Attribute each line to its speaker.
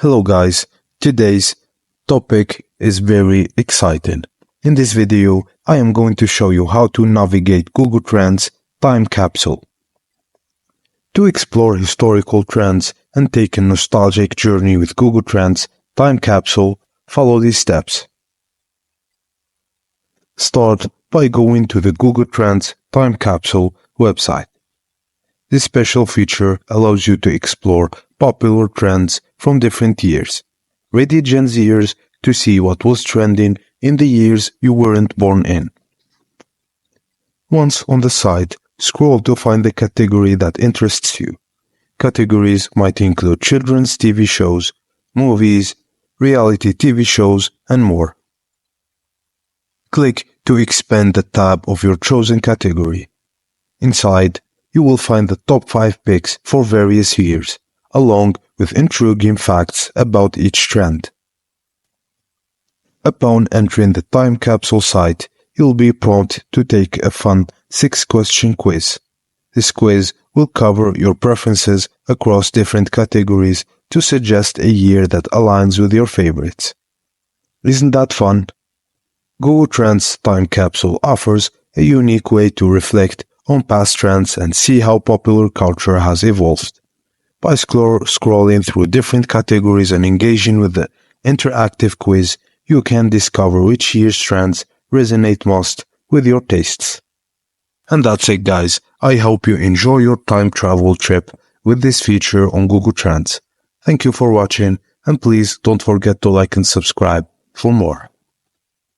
Speaker 1: Hello guys, today's topic is very exciting. In this video, I am going to show you how to navigate Google Trends Time Capsule. To explore historical trends and take a nostalgic journey with Google Trends Time Capsule, follow these steps. Start by going to the Google Trends Time Capsule website. This special feature allows you to explore popular trends from different years. Ready Gen Zers to see what was trending in the years you weren't born in. Once on the site, scroll to find the category that interests you. Categories might include children's TV shows, movies, reality TV shows, and more. Click to expand the tab of your chosen category. Inside, you will find the top 5 picks for various years, along with intriguing facts about each trend. Upon entering the time capsule site, you'll be prompted to take a fun 6-question quiz. This quiz will cover your preferences across different categories to suggest a year that aligns with your favorites. Isn't that fun? Google Trends Time Capsule offers a unique way to reflect on past trends and see how popular culture has evolved. By scrolling through different categories and engaging with the interactive quiz, you can discover which year's trends resonate most with your tastes. And that's it guys, I hope you enjoy your time travel trip with this feature on Google Trends. Thank you for watching and please don't forget to like and subscribe for more.